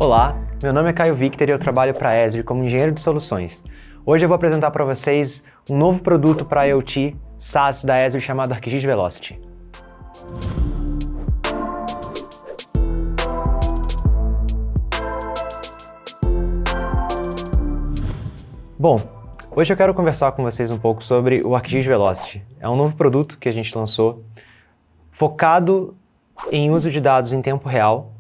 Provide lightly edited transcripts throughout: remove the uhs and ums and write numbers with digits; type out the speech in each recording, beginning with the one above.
Olá, meu nome é Caio Victor e eu trabalho para a Esri como engenheiro de soluções. Hoje eu vou apresentar para vocês um novo produto para IoT SaaS da Esri chamado ArcGIS Velocity. Bom, hoje eu quero conversar com vocês um pouco sobre o ArcGIS Velocity. É um novo produto que a gente lançou focado em uso de dados em tempo real,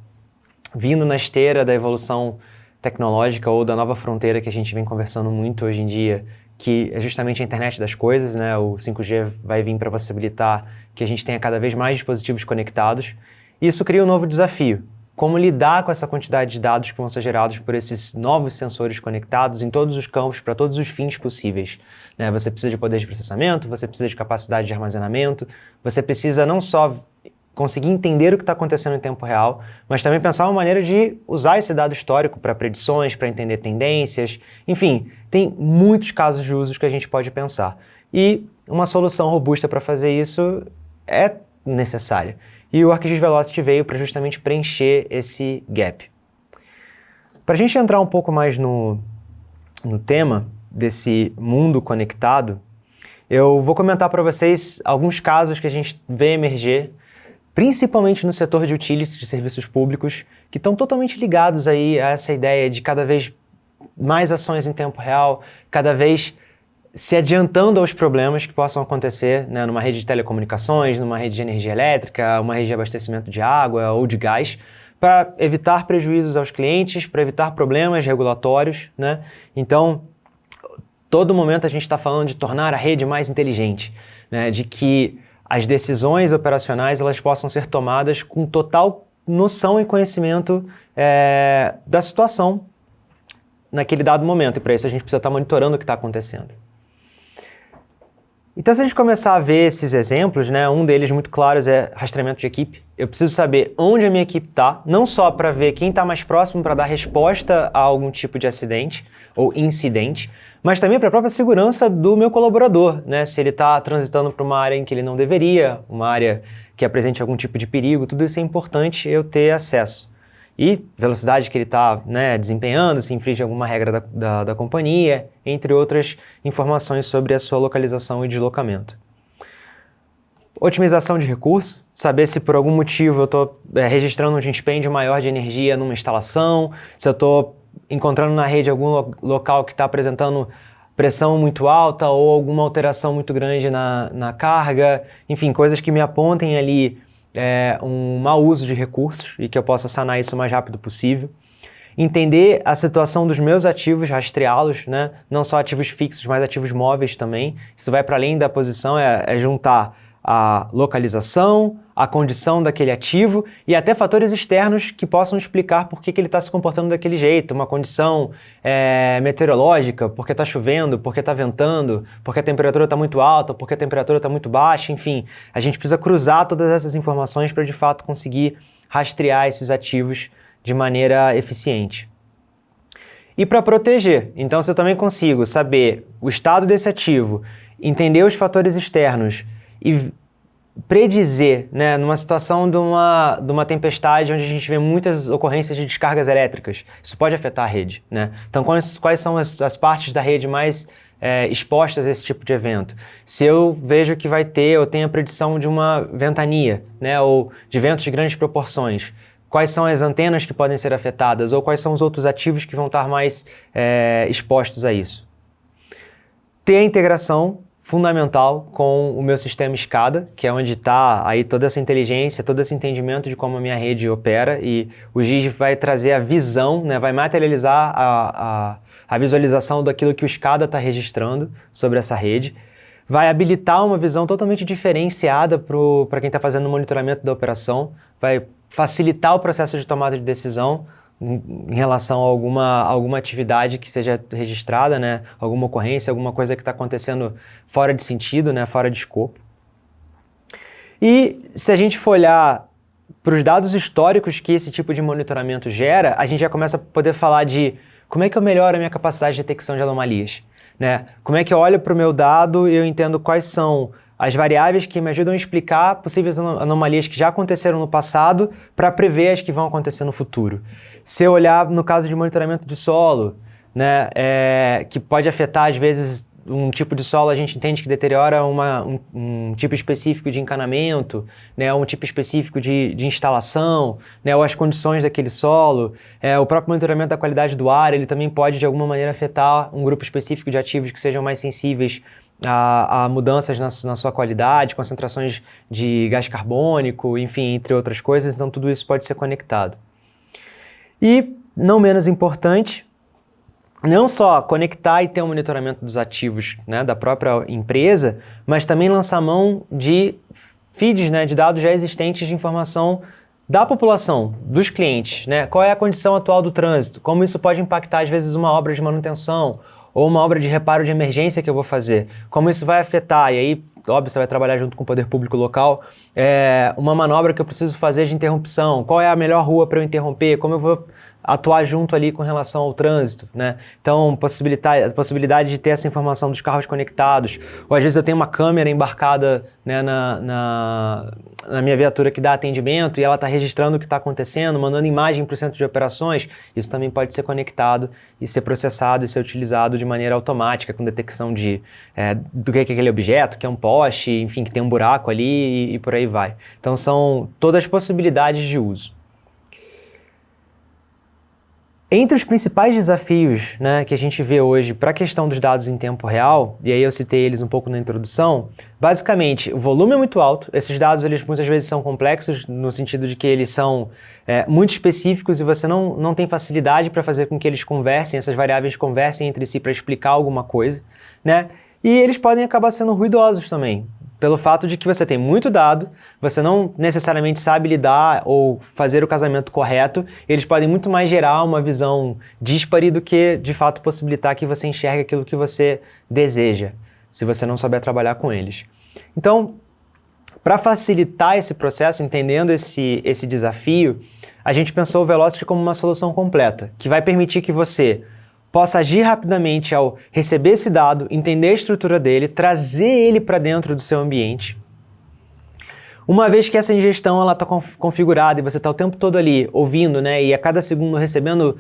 vindo na esteira da evolução tecnológica ou da nova fronteira que a gente vem conversando muito hoje em dia, que é justamente a internet das coisas, né? O 5G vai vir para possibilitar que a gente tenha cada vez mais dispositivos conectados. E isso cria um novo desafio. Como lidar com essa quantidade de dados que vão ser gerados por esses novos sensores conectados em todos os campos, para todos os fins possíveis, né? Você precisa de poder de processamento, você precisa de capacidade de armazenamento, você precisa não só conseguir entender o que está acontecendo em tempo real, mas também pensar uma maneira de usar esse dado histórico para predições, para entender tendências, enfim, tem muitos casos de usos que a gente pode pensar. E uma solução robusta para fazer isso é necessária. E o ArcGIS Velocity veio para justamente preencher esse gap. Para a gente entrar um pouco mais no tema desse mundo conectado, eu vou comentar para vocês alguns casos que a gente vê emerger, principalmente no setor de utilities de serviços públicos, que estão totalmente ligados aí a essa ideia de cada vez mais ações em tempo real, cada vez se adiantando aos problemas que possam acontecer, né, numa rede de telecomunicações, numa rede de energia elétrica, uma rede de abastecimento de água ou de gás, para evitar prejuízos aos clientes, para evitar problemas regulatórios, né? Então, todo momento a gente está falando de tornar a rede mais inteligente, né, de que as decisões operacionais elas possam ser tomadas com total noção e conhecimento da situação naquele dado momento. E para isso a gente precisa estar monitorando o que está acontecendo. Então, se a gente começar a ver esses exemplos, né, um deles muito claros é rastreamento de equipe. Eu preciso saber onde a minha equipe está, não só para ver quem está mais próximo para dar resposta a algum tipo de acidente ou incidente, mas também para a própria segurança do meu colaborador, né? Se ele está transitando para uma área em que ele não deveria, uma área que apresente algum tipo de perigo, tudo isso é importante eu ter acesso. E velocidade que ele está, né, desempenhando, se infringe alguma regra da companhia, entre outras informações sobre a sua localização e deslocamento. Otimização de recursos, saber se por algum motivo eu estou registrando um dispêndio maior de energia numa instalação, se eu estou encontrando na rede algum local que está apresentando pressão muito alta ou alguma alteração muito grande na carga, enfim, coisas que me apontem ali um mau uso de recursos e que eu possa sanar isso o mais rápido possível. Entender a situação dos meus ativos, rastreá-los, né? Não só ativos fixos, mas ativos móveis também. Isso vai para além da posição, é juntar a localização, a condição daquele ativo e até fatores externos que possam explicar por que ele está se comportando daquele jeito. Uma condição meteorológica, porque está chovendo, porque está ventando, porque a temperatura está muito alta, porque a temperatura está muito baixa, enfim. A gente precisa cruzar todas essas informações para de fato conseguir rastrear esses ativos de maneira eficiente. E para proteger, então se eu também consigo saber o estado desse ativo, entender os fatores externos e predizer, né, numa situação de uma tempestade onde a gente vê muitas ocorrências de descargas elétricas, isso pode afetar a rede, né? Então, quais são as partes da rede mais expostas a esse tipo de evento? Se eu vejo que eu tenho a predição de uma ventania, né, ou de ventos de grandes proporções, quais são as antenas que podem ser afetadas ou quais são os outros ativos que vão estar mais expostos a isso? Ter a integração fundamental com o meu sistema SCADA, que é onde está aí toda essa inteligência, todo esse entendimento de como a minha rede opera, e o GIS vai trazer a visão, né, vai materializar a visualização daquilo que o SCADA está registrando sobre essa rede, vai habilitar uma visão totalmente diferenciada para quem está fazendo o monitoramento da operação, vai facilitar o processo de tomada de decisão em relação a alguma atividade que seja registrada, né? Alguma ocorrência, alguma coisa que está acontecendo fora de sentido, né? Fora de escopo. E se a gente for olhar para os dados históricos que esse tipo de monitoramento gera, a gente já começa a poder falar de como é que eu melhoro a minha capacidade de detecção de anomalias, né? Como é que eu olho para o meu dado e eu entendo quais são as variáveis que me ajudam a explicar possíveis anomalias que já aconteceram no passado para prever as que vão acontecer no futuro. Se eu olhar no caso de monitoramento de solo, né, que pode afetar às vezes um tipo de solo, a gente entende que deteriora um tipo específico de encanamento, né, um tipo específico de instalação, né, ou as condições daquele solo. O próprio monitoramento da qualidade do ar, ele também pode de alguma maneira afetar um grupo específico de ativos que sejam mais sensíveis a mudanças na sua qualidade, concentrações de gás carbônico, enfim, entre outras coisas. Então tudo isso pode ser conectado. E, não menos importante, não só conectar e ter um monitoramento dos ativos, né, da própria empresa, mas também lançar mão de feeds, né, de dados já existentes de informação da população, dos clientes, né? Qual é a condição atual do trânsito, como isso pode impactar às vezes uma obra de manutenção ou uma obra de reparo de emergência que eu vou fazer, como isso vai afetar, e aí, óbvio, você vai trabalhar junto com o poder público local, uma manobra que eu preciso fazer de interrupção, qual é a melhor rua para eu interromper, como eu vou atuar junto ali com relação ao trânsito, né? Então, a possibilidade de ter essa informação dos carros conectados, ou às vezes eu tenho uma câmera embarcada, né, na minha viatura que dá atendimento e ela está registrando o que está acontecendo, mandando imagem para o centro de operações, isso também pode ser conectado e ser processado e ser utilizado de maneira automática, com detecção do que é aquele objeto, que é um poste, enfim, que tem um buraco ali e por aí vai. Então, são todas as possibilidades de uso. Entre os principais desafios, né, que a gente vê hoje para a questão dos dados em tempo real, e aí eu citei eles um pouco na introdução, basicamente o volume é muito alto, esses dados eles muitas vezes são complexos no sentido de que eles são muito específicos e você não tem facilidade para fazer com que eles conversem, essas variáveis conversem entre si para explicar alguma coisa, né? E eles podem acabar sendo ruidosos também, pelo fato de que você tem muito dado, você não necessariamente sabe lidar ou fazer o casamento correto, eles podem muito mais gerar uma visão díspare do que, de fato, possibilitar que você enxergue aquilo que você deseja, se você não souber trabalhar com eles. Então, para facilitar esse processo, entendendo esse desafio, a gente pensou o Velocity como uma solução completa, que vai permitir que você possa agir rapidamente ao receber esse dado, entender a estrutura dele, trazer ele para dentro do seu ambiente. Uma vez que essa ingestão está configurada e você está o tempo todo ali ouvindo, né, e a cada segundo recebendo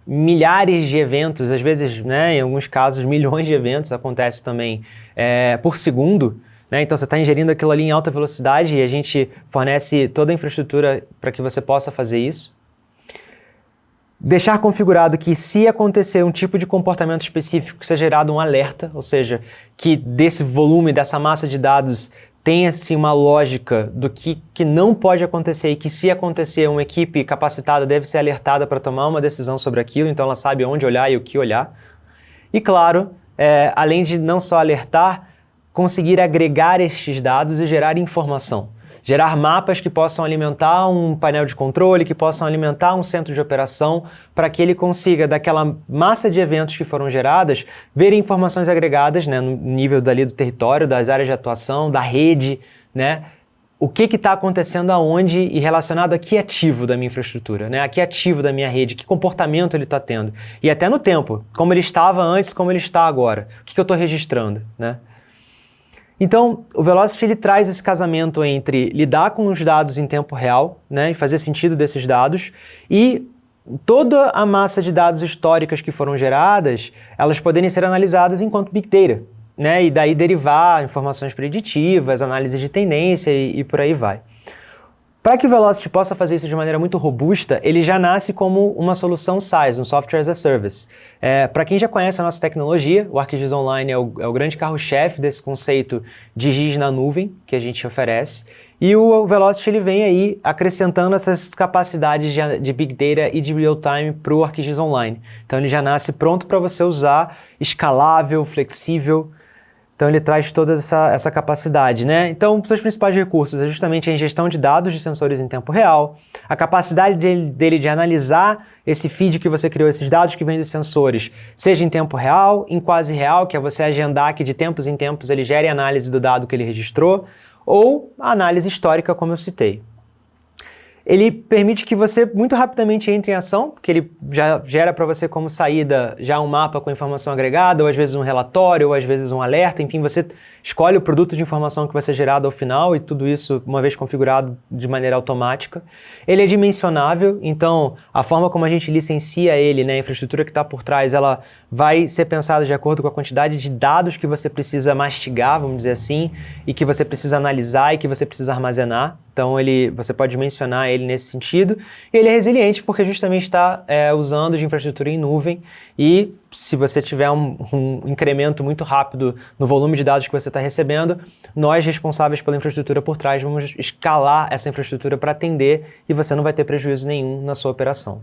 milhares de eventos, às vezes, né, em alguns casos, milhões de eventos acontece também por segundo, né, então você está ingerindo aquilo ali em alta velocidade e a gente fornece toda a infraestrutura para que você possa fazer isso. Deixar configurado que se acontecer um tipo de comportamento específico, seja gerado um alerta, ou seja, que desse volume, dessa massa de dados tenha-se uma lógica do que não pode acontecer e que se acontecer, uma equipe capacitada deve ser alertada para tomar uma decisão sobre aquilo, então ela sabe onde olhar e o que olhar. E claro, além de não só alertar, conseguir agregar estes dados e gerar informação. Gerar mapas que possam alimentar um painel de controle, que possam alimentar um centro de operação, para que ele consiga, daquela massa de eventos que foram geradas, ver informações agregadas, né, no nível dali do território, das áreas de atuação, da rede, né, o que está acontecendo aonde e relacionado a que ativo da minha infraestrutura, né, a que ativo da minha rede, que comportamento ele está tendo. E até no tempo, como ele estava antes, como ele está agora, o que eu estou registrando, né. Então, o Velocity ele traz esse casamento entre lidar com os dados em tempo real, né, e fazer sentido desses dados, e toda a massa de dados históricas que foram geradas, elas poderem ser analisadas enquanto Big Data, né, e daí derivar informações preditivas, análise de tendência e por aí vai. Para que o Velocity possa fazer isso de maneira muito robusta, ele já nasce como uma solução SaaS, um Software as a Service. Para quem já conhece a nossa tecnologia, o ArcGIS Online é o grande carro-chefe desse conceito de GIS na nuvem que a gente oferece. E o Velocity ele vem aí acrescentando essas capacidades de Big Data e de Real-Time para o ArcGIS Online. Então ele já nasce pronto para você usar, escalável, flexível. Então ele traz toda essa capacidade, né? Então, os seus principais recursos é justamente a ingestão de dados de sensores em tempo real, a capacidade dele de analisar esse feed que você criou, esses dados que vêm dos sensores, seja em tempo real, em quase real, que é você agendar que de tempos em tempos ele gere análise do dado que ele registrou, ou a análise histórica, como eu citei. Ele permite que você muito rapidamente entre em ação, porque ele já gera para você como saída já um mapa com informação agregada, ou às vezes um relatório, ou às vezes um alerta, enfim, você escolhe o produto de informação que vai ser gerado ao final e tudo isso, uma vez configurado de maneira automática. Ele é dimensionável, então a forma como a gente licencia ele, né, a infraestrutura que está por trás, ela vai ser pensada de acordo com a quantidade de dados que você precisa mastigar, vamos dizer assim, e que você precisa analisar e que você precisa armazenar. Então você pode mencionar ele nesse sentido. E ele é resiliente porque justamente está usando de infraestrutura em nuvem e se você tiver um incremento muito rápido no volume de dados que você está recebendo, nós responsáveis pela infraestrutura por trás vamos escalar essa infraestrutura para atender e você não vai ter prejuízo nenhum na sua operação.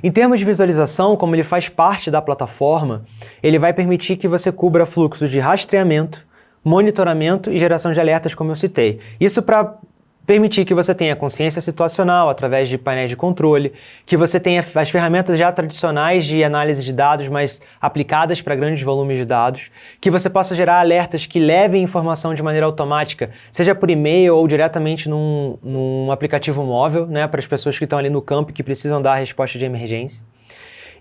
Em termos de visualização, como ele faz parte da plataforma, ele vai permitir que você cubra fluxos de rastreamento, monitoramento e geração de alertas, como eu citei. Isso para permitir que você tenha consciência situacional através de painéis de controle, que você tenha as ferramentas já tradicionais de análise de dados, mas aplicadas para grandes volumes de dados, que você possa gerar alertas que levem informação de maneira automática, seja por e-mail ou diretamente num aplicativo móvel, né, para as pessoas que estão ali no campo e que precisam dar a resposta de emergência.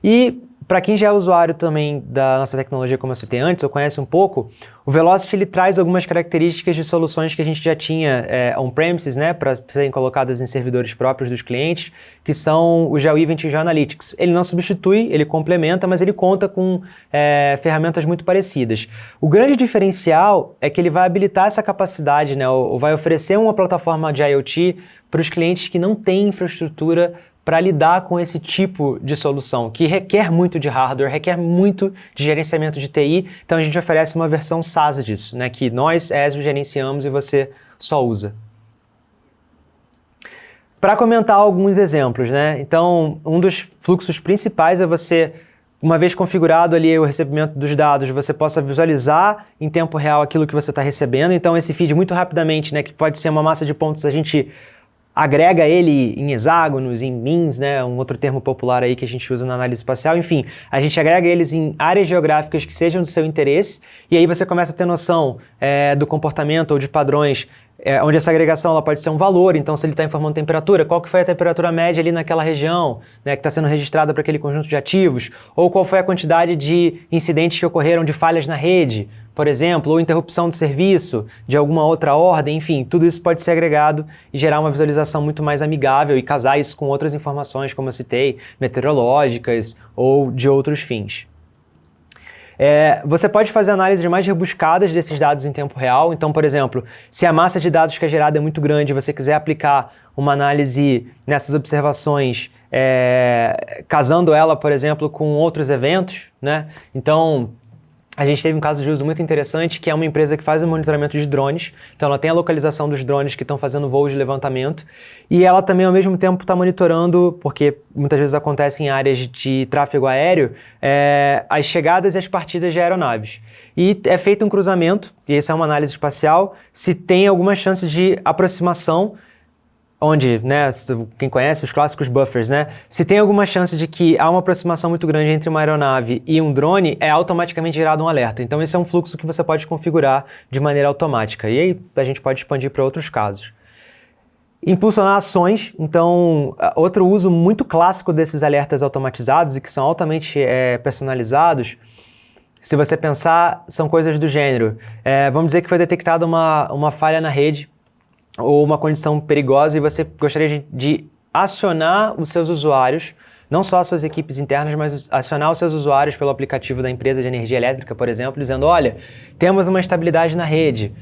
E para quem já é usuário também da nossa tecnologia, como eu citei antes, ou conhece um pouco, o Velocity ele traz algumas características de soluções que a gente já tinha on-premises, né, para serem colocadas em servidores próprios dos clientes, que são o GeoEvent e o GeoAnalytics. Ele não substitui, ele complementa, mas ele conta com ferramentas muito parecidas. O grande diferencial é que ele vai habilitar essa capacidade, né, ou vai oferecer uma plataforma de IoT para os clientes que não têm infraestrutura para lidar com esse tipo de solução, que requer muito de hardware, requer muito de gerenciamento de TI, então a gente oferece uma versão SaaS disso, né, que nós, Esri, gerenciamos e você só usa. Para comentar alguns exemplos, né, então um dos fluxos principais é você, uma vez configurado ali o recebimento dos dados, você possa visualizar em tempo real aquilo que você está recebendo, então esse feed muito rapidamente, né, que pode ser uma massa de pontos, a gente agrega ele em hexágonos, em bins, né, um outro termo popular aí que a gente usa na análise espacial, enfim, a gente agrega eles em áreas geográficas que sejam do seu interesse e aí você começa a ter noção do comportamento ou de padrões, onde essa agregação ela pode ser um valor, então se ele está informando temperatura, qual que foi a temperatura média ali naquela região, né, que está sendo registrada para aquele conjunto de ativos, ou qual foi a quantidade de incidentes que ocorreram de falhas na rede, por exemplo, ou interrupção de serviço de alguma outra ordem, enfim, tudo isso pode ser agregado e gerar uma visualização muito mais amigável e casar isso com outras informações, como eu citei, meteorológicas ou de outros fins. Você pode fazer análises mais rebuscadas desses dados em tempo real, então, por exemplo, se a massa de dados que é gerada é muito grande e você quiser aplicar uma análise nessas observações, casando ela, por exemplo, com outros eventos, né? Então, a gente teve um caso de uso muito interessante, que é uma empresa que faz o monitoramento de drones. Então ela tem a localização dos drones que estão fazendo voos de levantamento e ela também ao mesmo tempo está monitorando, porque muitas vezes acontece em áreas de tráfego aéreo, as chegadas e as partidas de aeronaves. E é feito um cruzamento, e essa é uma análise espacial, se tem alguma chance de aproximação, onde, né, quem conhece os clássicos buffers, né, se tem alguma chance de que há uma aproximação muito grande entre uma aeronave e um drone, é automaticamente gerado um alerta. Então esse é um fluxo que você pode configurar de maneira automática. E aí a gente pode expandir para outros casos. Impulsionar ações, então outro uso muito clássico desses alertas automatizados e que são altamente personalizados, se você pensar, são coisas do gênero. Vamos dizer que foi detectada uma falha na rede, ou uma condição perigosa e você gostaria de acionar os seus usuários, não só as suas equipes internas, mas acionar os seus usuários pelo aplicativo da empresa de energia elétrica, por exemplo, dizendo, olha, temos uma instabilidade na rede,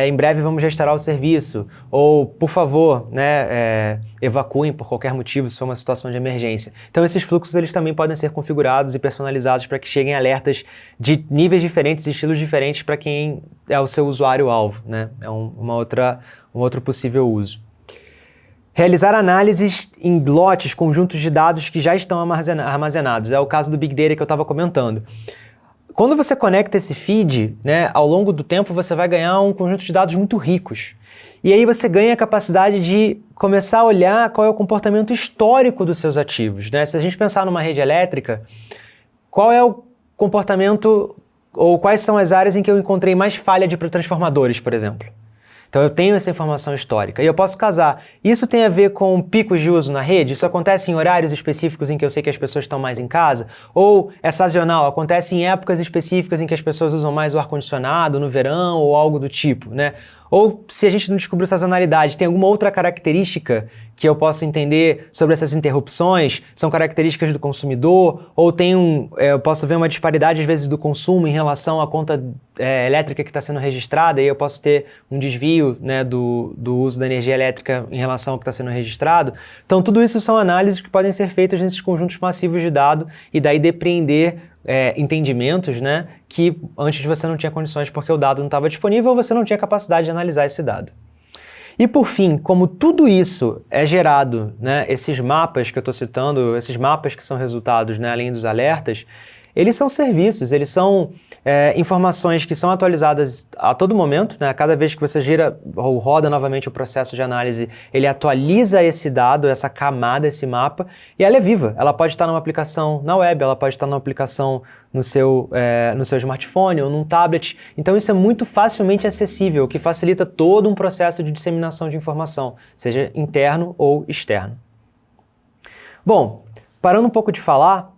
em breve vamos restaurar o serviço, ou, por favor, né, evacuem por qualquer motivo se for uma situação de emergência. Então esses fluxos eles também podem ser configurados e personalizados para que cheguem alertas de níveis diferentes, estilos diferentes para quem é o seu usuário-alvo, né? É um outro possível uso. Realizar análises em lotes, conjuntos de dados que já estão armazenados. É o caso do Big Data que eu estava comentando. Quando você conecta esse feed, né, ao longo do tempo você vai ganhar um conjunto de dados muito ricos. E aí você ganha a capacidade de começar a olhar qual é o comportamento histórico dos seus ativos, né? Se a gente pensar numa rede elétrica, qual é o comportamento ou quais são as áreas em que eu encontrei mais falha de transformadores, por exemplo? Então eu tenho essa informação histórica e eu posso casar. Isso tem a ver com picos de uso na rede? Isso acontece em horários específicos em que eu sei que as pessoas estão mais em casa? Ou é sazonal? Acontece em épocas específicas em que as pessoas usam mais o ar-condicionado, no verão ou algo do tipo, né? Ou se a gente não descobriu sazonalidade, tem alguma outra característica que eu posso entender sobre essas interrupções? São características do consumidor? Ou eu posso ver uma disparidade às vezes do consumo em relação à conta elétrica que está sendo registrada e eu posso ter um desvio, né, do uso da energia elétrica em relação ao que está sendo registrado? Então tudo isso são análises que podem ser feitas nesses conjuntos massivos de dados e daí depreender entendimentos, né, que antes você não tinha condições porque o dado não estava disponível ou você não tinha capacidade de analisar esse dado. E por fim, como tudo isso é gerado, né, esses mapas que eu estou citando, esses mapas que são resultados, né, além dos alertas, eles são serviços, eles são informações que são atualizadas a todo momento, né? Cada vez que você gira ou roda novamente o processo de análise, ele atualiza esse dado, essa camada, esse mapa, e ela é viva. Ela pode estar numa aplicação na web, ela pode estar numa aplicação no seu smartphone ou num tablet. Então isso é muito facilmente acessível, o que facilita todo um processo de disseminação de informação, seja interno ou externo. Bom, parando um pouco de falar,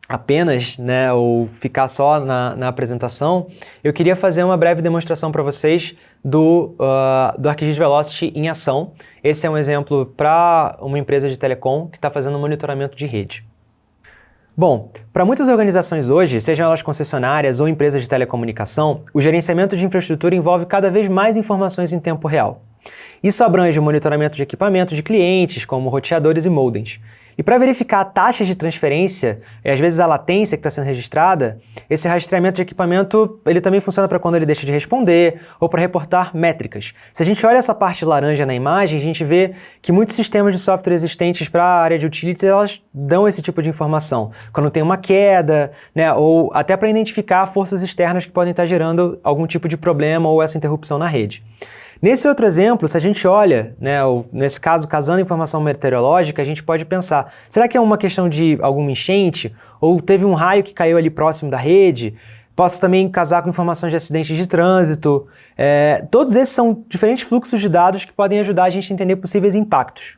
apenas, né, ou ficar só na apresentação, eu queria fazer uma breve demonstração para vocês do ArcGIS Velocity em ação. Esse é um exemplo para uma empresa de telecom que está fazendo monitoramento de rede. Bom, para muitas organizações hoje, sejam elas concessionárias ou empresas de telecomunicação, o gerenciamento de infraestrutura envolve cada vez mais informações em tempo real. Isso abrange o monitoramento de equipamentos de clientes, como roteadores e modems. E para verificar taxas de transferência e às vezes a latência que está sendo registrada, esse rastreamento de equipamento ele também funciona para quando ele deixa de responder ou para reportar métricas. Se a gente olha essa parte laranja na imagem, a gente vê que muitos sistemas de software existentes para a área de utilities, elas dão esse tipo de informação. Quando tem uma queda, né, ou até para identificar forças externas que podem estar gerando algum tipo de problema ou essa interrupção na rede. Nesse outro exemplo, se a gente olha, né, ou nesse caso, casando informação meteorológica, a gente pode pensar, será que é uma questão de alguma enchente? Ou teve um raio que caiu ali próximo da rede? Posso também casar com informações de acidentes de trânsito. Todos esses são diferentes fluxos de dados que podem ajudar a gente a entender possíveis impactos.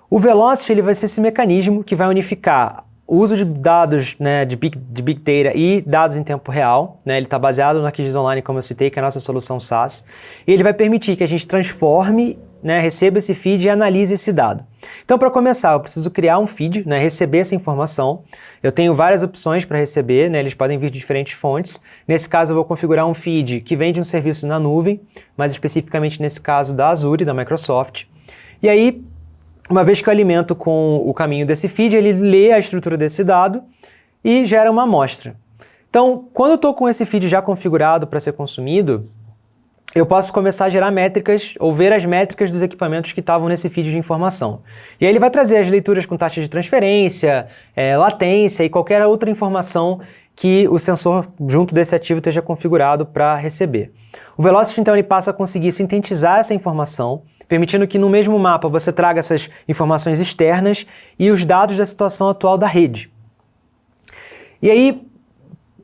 O Velocity ele vai ser esse mecanismo que vai unificar o uso de dados, né, de Big Data e dados em tempo real, né, ele está baseado no ArcGIS Online, como eu citei, que é a nossa solução SaaS, e ele vai permitir que a gente transforme, né, receba esse feed e analise esse dado. Então, para começar, eu preciso criar um feed, né, receber essa informação. Eu tenho várias opções para receber, né, eles podem vir de diferentes fontes. Nesse caso, eu vou configurar um feed que vem de um serviço na nuvem, mais especificamente nesse caso da Azure, da Microsoft. E aí, uma vez que eu alimento com o caminho desse feed, ele lê a estrutura desse dado e gera uma amostra. Então, quando eu estou com esse feed já configurado para ser consumido, eu posso começar a gerar métricas ou ver as métricas dos equipamentos que estavam nesse feed de informação. E aí ele vai trazer as leituras com taxa de transferência, latência e qualquer outra informação que o sensor junto desse ativo esteja configurado para receber. O Velocity, então, ele passa a conseguir sintetizar essa informação, permitindo que no mesmo mapa você traga essas informações externas e os dados da situação atual da rede. E aí,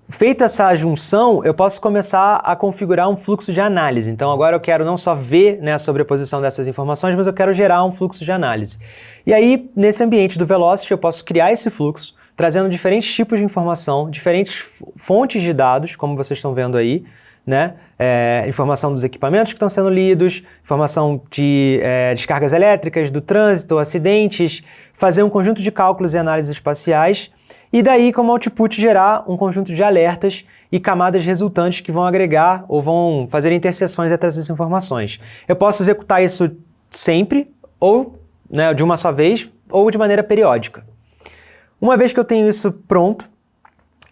feita essa junção, eu posso começar a configurar um fluxo de análise. Então agora eu quero não só ver, né, a sobreposição dessas informações, mas eu quero gerar um fluxo de análise. E aí, nesse ambiente do Velocity, eu posso criar esse fluxo, trazendo diferentes tipos de informação, diferentes fontes de dados, como vocês estão vendo aí, né? Informação dos equipamentos que estão sendo lidos, informação de descargas elétricas, do trânsito, acidentes, fazer um conjunto de cálculos e análises espaciais e daí, como output, gerar um conjunto de alertas e camadas resultantes que vão agregar ou vão fazer interseções entre essas informações. Eu posso executar isso sempre, ou, né, de uma só vez, ou de maneira periódica. Uma vez que eu tenho isso pronto,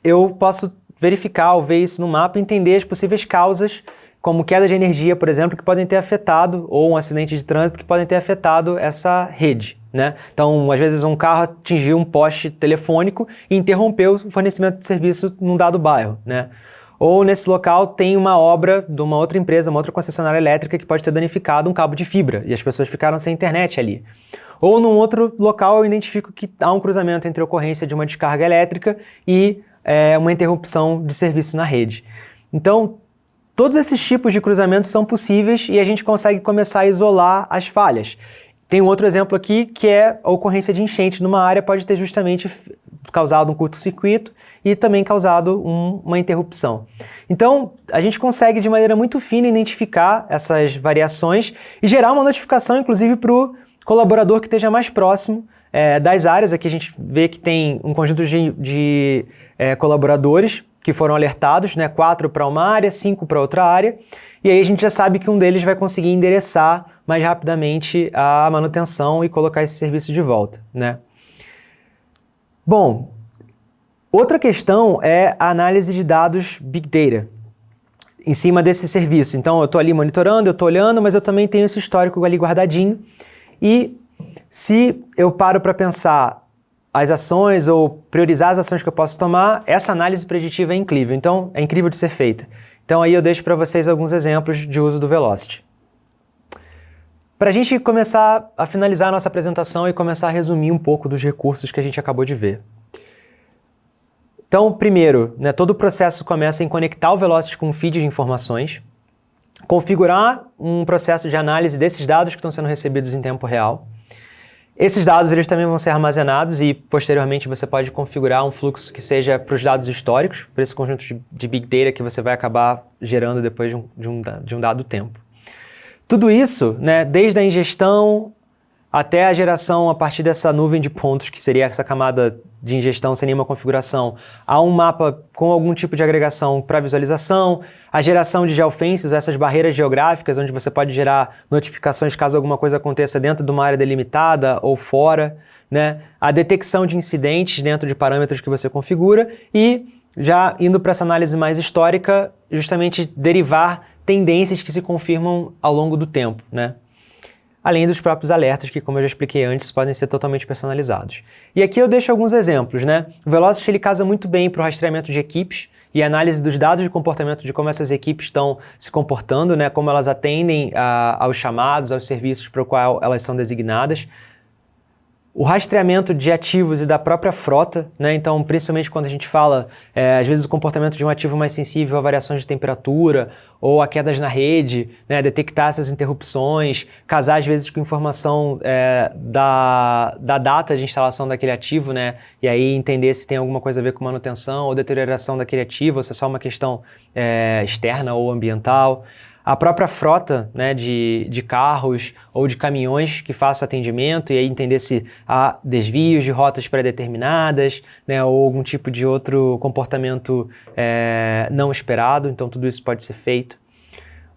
eu posso verificar ou ver isso no mapa e entender as possíveis causas, como queda de energia, por exemplo, que podem ter afetado, ou um acidente de trânsito que podem ter afetado essa rede, né? Então, às vezes um carro atingiu um poste telefônico e interrompeu o fornecimento de serviço num dado bairro, né? Ou nesse local tem uma obra de uma outra empresa, uma outra concessionária elétrica que pode ter danificado um cabo de fibra e as pessoas ficaram sem internet ali. Ou num outro local eu identifico que há um cruzamento entre a ocorrência de uma descarga elétrica e uma interrupção de serviço na rede. Então, todos esses tipos de cruzamentos são possíveis e a gente consegue começar a isolar as falhas. Tem um outro exemplo aqui que é a ocorrência de enchente numa área pode ter justamente causado um curto-circuito e também causado uma interrupção. Então, a gente consegue de maneira muito fina identificar essas variações e gerar uma notificação, inclusive, para o colaborador que esteja mais próximo das áreas. Aqui a gente vê que tem um conjunto de colaboradores que foram alertados, né? 4 para uma área, 5 para outra área, e aí a gente já sabe que um deles vai conseguir endereçar mais rapidamente a manutenção e colocar esse serviço de volta, né? Bom, outra questão é a análise de dados Big Data em cima desse serviço. Então eu estou ali monitorando, eu estou olhando, mas eu também tenho esse histórico ali guardadinho, e se eu paro para pensar as ações ou priorizar as ações que eu posso tomar, essa análise preditiva é incrível. Então, é incrível de ser feita. Então, aí eu deixo para vocês alguns exemplos de uso do Velocity. Para a gente começar a finalizar a nossa apresentação e começar a resumir um pouco dos recursos que a gente acabou de ver. Então, primeiro, né, todo o processo começa em conectar o Velocity com um feed de informações, configurar um processo de análise desses dados que estão sendo recebidos em tempo real. Esses dados eles também vão ser armazenados e, posteriormente, você pode configurar um fluxo que seja para os dados históricos, para esse conjunto de Big Data que você vai acabar gerando depois de um dado tempo. Tudo isso, né, desde a ingestão até a geração a partir dessa nuvem de pontos, que seria essa camada de ingestão sem nenhuma configuração, a um mapa com algum tipo de agregação para visualização, a geração de geofences, essas barreiras geográficas, onde você pode gerar notificações caso alguma coisa aconteça dentro de uma área delimitada ou fora, né? A detecção de incidentes dentro de parâmetros que você configura e, já indo para essa análise mais histórica, justamente derivar tendências que se confirmam ao longo do tempo, né? Além dos próprios alertas que, como eu já expliquei antes, podem ser totalmente personalizados. E aqui eu deixo alguns exemplos, né? O Velocity ele casa muito bem para o rastreamento de equipes e análise dos dados de comportamento de como essas equipes estão se comportando, né? Como elas atendem aos chamados, aos serviços para o qual elas são designadas. O rastreamento de ativos e da própria frota, né? Então, principalmente quando a gente fala, às vezes, o comportamento de um ativo mais sensível a variações de temperatura ou a quedas na rede, né? Detectar essas interrupções, casar, às vezes, com informação da data de instalação daquele ativo, né? E aí entender se tem alguma coisa a ver com manutenção ou deterioração daquele ativo, ou se é só uma questão externa ou ambiental. A própria frota, né, de carros ou de caminhões que faça atendimento e aí entender se há desvios de rotas pré-determinadas, né, ou algum tipo de outro comportamento não esperado, então tudo isso pode ser feito.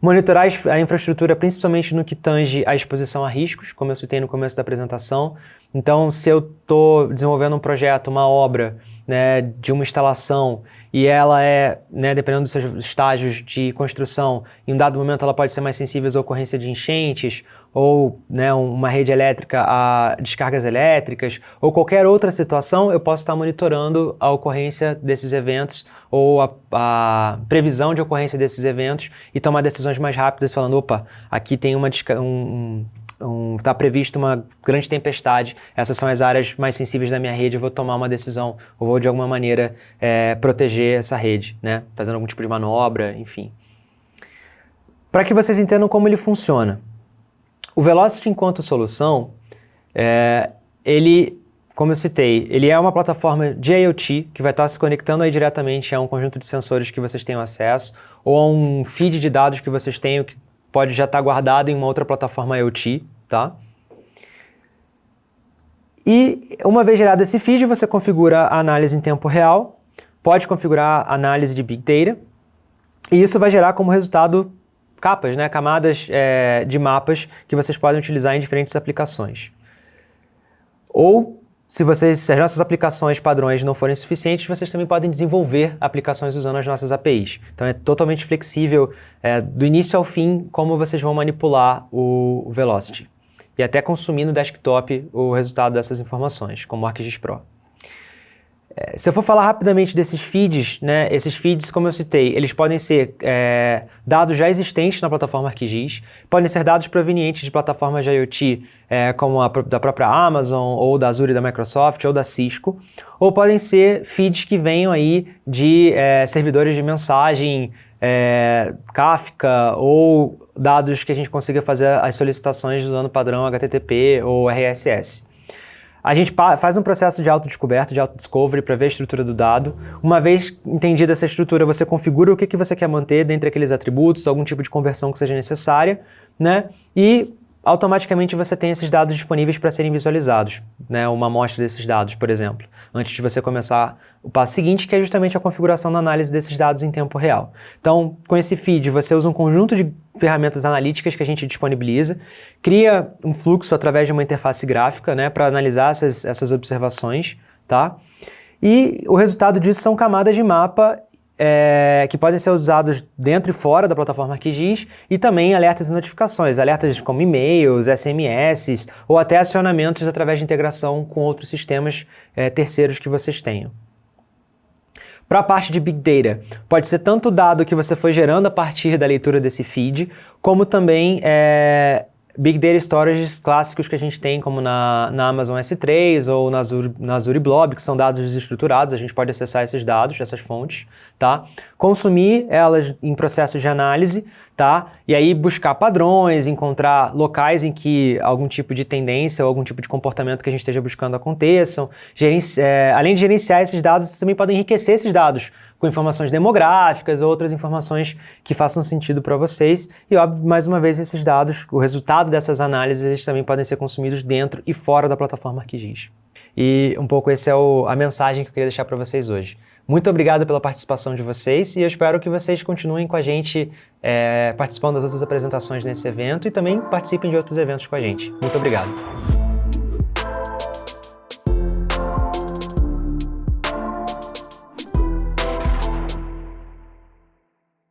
Monitorar a infraestrutura principalmente no que tange a exposição a riscos, como eu citei no começo da apresentação. Então, se eu estou desenvolvendo um projeto, uma obra, né, de uma instalação e ela né, dependendo dos seus estágios de construção, em um dado momento ela pode ser mais sensível à ocorrência de enchentes ou, né, uma rede elétrica a descargas elétricas ou qualquer outra situação, eu posso estar monitorando a ocorrência desses eventos ou a previsão de ocorrência desses eventos e tomar decisões mais rápidas falando, opa, aqui tem está previsto uma grande tempestade, essas são as áreas mais sensíveis da minha rede, eu vou tomar uma decisão, ou vou de alguma maneira proteger essa rede, né? Fazendo algum tipo de manobra, enfim. Para que vocês entendam como ele funciona. O Velocity enquanto solução, ele, como eu citei, ele é uma plataforma de IoT que vai estar se conectando aí diretamente a um conjunto de sensores que vocês tenham acesso, ou a um feed de dados que vocês tenham que pode já estar guardado em uma outra plataforma IoT, tá? E uma vez gerado esse feed, você configura a análise em tempo real, pode configurar a análise de Big Data, e isso vai gerar como resultado capas, né? Camadas de mapas que vocês podem utilizar em diferentes aplicações. Ou, se as nossas aplicações padrões não forem suficientes, vocês também podem desenvolver aplicações usando as nossas APIs. Então é totalmente flexível, do início ao fim, como vocês vão manipular o Velocity. E até consumir no desktop o resultado dessas informações, como o ArcGIS Pro. Se eu for falar rapidamente desses feeds, né, esses feeds, como eu citei, eles podem ser dados já existentes na plataforma ArcGIS, podem ser dados provenientes de plataformas de IoT, como da própria Amazon, ou da Azure da Microsoft, ou da Cisco, ou podem ser feeds que venham aí de servidores de mensagem Kafka ou dados que a gente consiga fazer as solicitações usando padrão HTTP ou RSS. A gente faz um processo de autodescoberta, de autodiscovery para ver a estrutura do dado. Uma vez entendida essa estrutura, você configura o que você quer manter dentre aqueles atributos, algum tipo de conversão que seja necessária, né? E automaticamente você tem esses dados disponíveis para serem visualizados, né? Uma amostra desses dados, por exemplo, antes de você começar o passo seguinte, que é justamente a configuração da análise desses dados em tempo real. Então, com esse feed, você usa um conjunto de ferramentas analíticas que a gente disponibiliza, cria um fluxo através de uma interface gráfica, né, para analisar essas observações, tá? E o resultado disso são camadas de mapa que podem ser usados dentro e fora da plataforma ArcGIS e também alertas e notificações, alertas como e-mails, SMS ou até acionamentos através de integração com outros sistemas terceiros que vocês tenham. Para a parte de Big Data, pode ser tanto o dado que você foi gerando a partir da leitura desse feed, como também Big Data Storages clássicos que a gente tem, como na Amazon S3 ou na Azure Blob, que são dados desestruturados, a gente pode acessar esses dados, essas fontes, tá? Consumir elas em processos de análise, tá? E aí buscar padrões, encontrar locais em que algum tipo de tendência ou algum tipo de comportamento que a gente esteja buscando aconteçam. Além de gerenciar esses dados, você também pode enriquecer esses dados com informações demográficas ou outras informações que façam sentido para vocês. E, óbvio, mais uma vez, esses dados, o resultado dessas análises, eles também podem ser consumidos dentro e fora da plataforma ArcGIS. E um pouco essa é a mensagem que eu queria deixar para vocês hoje. Muito obrigado pela participação de vocês e eu espero que vocês continuem com a gente participando das outras apresentações nesse evento e também participem de outros eventos com a gente. Muito obrigado.